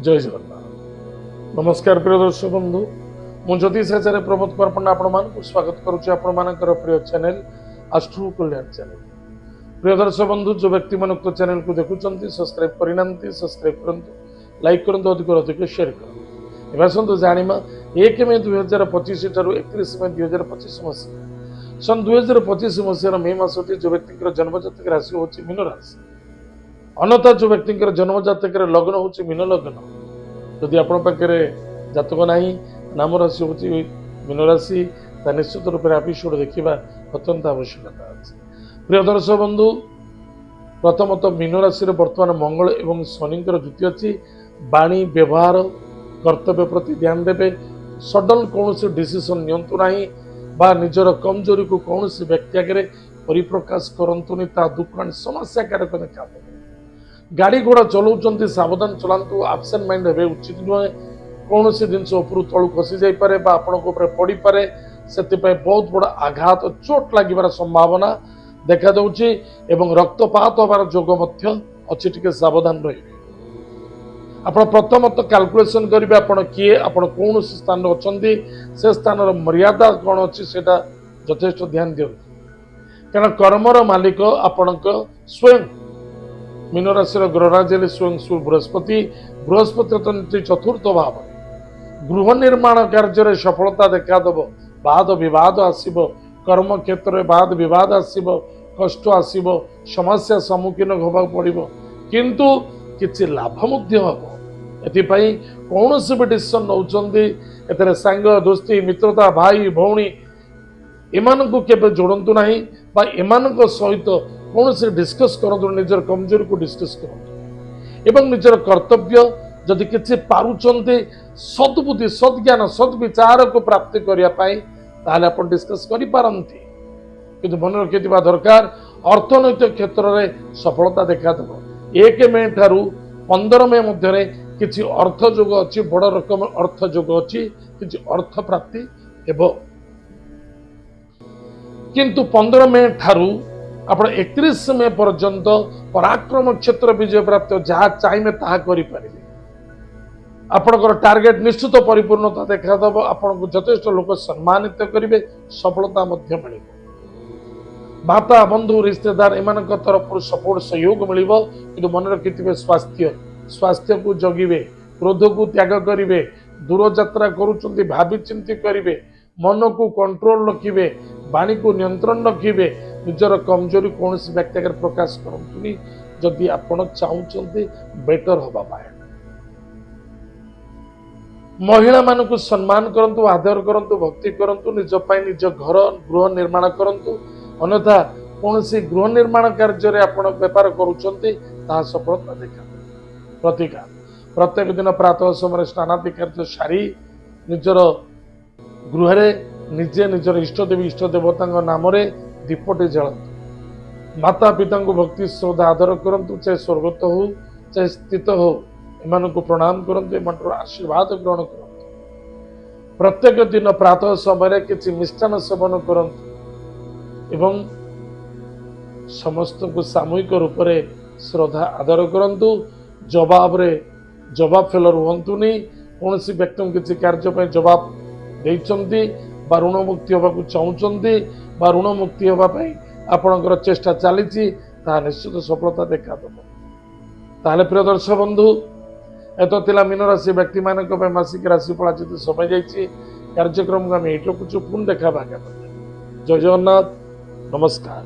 जय जगन्नाथ। नमस्कार प्रिय दर्शक बंधु, मु ज्योतिषाचार्य प्रमोद कुमार पंडा आपण स्वागत करुच्ची आपणकर प्रिय चैनल आस्ट्रो कल्याण चैनल। प्रिय दर्शक बंधु, जो व्यक्ति मन उक्त चैनल को देखुं सब्सक्राइब करना सब्सक्राइब करूँ, लाइक करूँ, अधिक अधिक शेयर करूँ। आसतु जाना 1 मे 2025 ठार 31 मे 2025 मसीहा सन 2025 मसीहार मे मासटी जो व्यक्ति जन्म जातक राशि हूँ मीन राशि। अन्यथा जो व्यक्ति जन्म जातक लग्न हूँ मीन लग्न। जदि आपण पाखे जातक ना नाम राशि हूँ मीन राशि, निश्चित रूप से एपिसोड देखा अत्यंत आवश्यकता अच्छे। प्रिय दर्शक बंधु, प्रथमतः मीन राशि बर्तमान मंगल एवं शनि जुति अच्छी। वाणी व्यवहार कर्तव्य प्रति ध्यान देवे। सडन कौन डिसीजन नियंतु नहीं बा निजर कमजोरी को कौन व्यक्ति आगे परिप्रकाश करतुनि, दुकान समस्या कारक देखा। गाड़ी घोड़ा चलाऊँ सावधान चलांतु, आबसेंट माइंड हे उचित नुहे। कौन जिनस उपरू तलू खसी जापे आपण पड़ पारे, से बहुत बड़ा आघात चोट लगे संभावना देखा दूची एवं रक्तपात होबार जोग अच्छी टिके सावधान रही। आप प्रथमतः कैलकुलेशन करेंगे आपण किए आपण कौन स्थान अच्छा से स्थान मर्यादा कौन अच्छी से यथेष ध्यान दिखाँ, कारण कर्मर मालिक आपण स्वयं। मीन राशि ग्रहराज स्वयं बृहस्पति। बृहस्पति चतुर्थ भाव गृह निर्माण कार्य सफलता देखादेव। वाद विवाद आसब, कर्म क्षेत्र में वाद विवाद आसब, कष्ट आसब, समस्या सम्मुखीन होगा पड़ो, किंतु किसी लाभ हम। एपाई कौन भी डिसीजन नौ सांग दोस्ती मित्रता भाई भौणी एमान को केबे जोड़तु नहीं बा एमान सहित कौन से डिस्कस करूँ, निजर कमजोरी को डिस्कस करूँ एवं निजर कर्तव्य जदि किसी पारुचंते सद्बुद्धि सद्ज्ञान सद्विचार को प्राप्ति करने ताले अपन डिस्कस करि पारंती। किंतु मन रखि दरकार अर्थनैतिक क्षेत्र में सफलता देखादेव। 1 मे ठारू 15 मे मध्य किसी अर्थ जोग अच्छी, बड़ रकम अर्थ जोग अच्छी, किसी अर्थ प्राप्ति हेबो। किंतु 15 मे ठारू आप 31 मे पर्यंत पराक्रम क्षेत्र विजय प्राप्त जहाँ चाहिए ताहा करें। आपणकर टार्गेट निश्चित परिपूर्णता देखादेव। आपको यथेष लोक सम्मानित करेंगे, सफलता मिल। माता बंधु रिश्तेदार एम तरफ सपोर्ट सहयोग मिल। कि मन रखिथे स्वास्थ्य स्वास्थ्य को जगिवे, क्रोध को त्याग करेंगे, दूर यात्रा करुँच भावी चिंती करेंगे, मन को कंट्रोल रखिए, वाणी को नियंत्रण रखिए, निजर कमजोरी कौन व्यक्ति आगे प्रकाश करतुनि। जदि आपण चाहते बेटर हवा पाए, महिला मान को सम्मान करंतु, आदर करंतु, भक्ति करंतु, निज पाई निज घर गृह निर्माण करंतु। अन्यथा कौन गृह निर्माण कार्य आपण व्यापार करुँच सफलता देखा। प्रतिकार प्रत्येक दिन प्रातः समय स्नानादि कार्य सारी निजर गृह निजे निजर इष्टदेवी इष्ट देवता नाम दीपटे जलांतु। माता पिता को भक्ति श्रद्धा आदर करंतु, चाहे स्वर्गत हो चाहे स्थित हो, एमान को प्रणाम करंतु, एमान आशीर्वाद ग्रहण करंतु। प्रत्येक दिन प्रातः समय किसी मिष्टान सेवन करंतु एवं समस्त को सामूहिक रूप से श्रद्धा आदर करंतु। जवाब फेलर हुंतुनि। कौन व्यक्ति किसी कार्य जवाब देइचंती बा ऋण मुक्ति होगा चाहते बा ऋण मुक्ति होगापी आपणकर चेष्टा चली निश्चित सफलता देखादेव। ताले प्रिय दर्शक बंधु, एत मीन राशि व्यक्ति मान मासिक राशिफल आज समय जाइए। कार्यक्रम को आम ये रखुचु, पुनः देखा। जय जगन्नाथ, नमस्कार।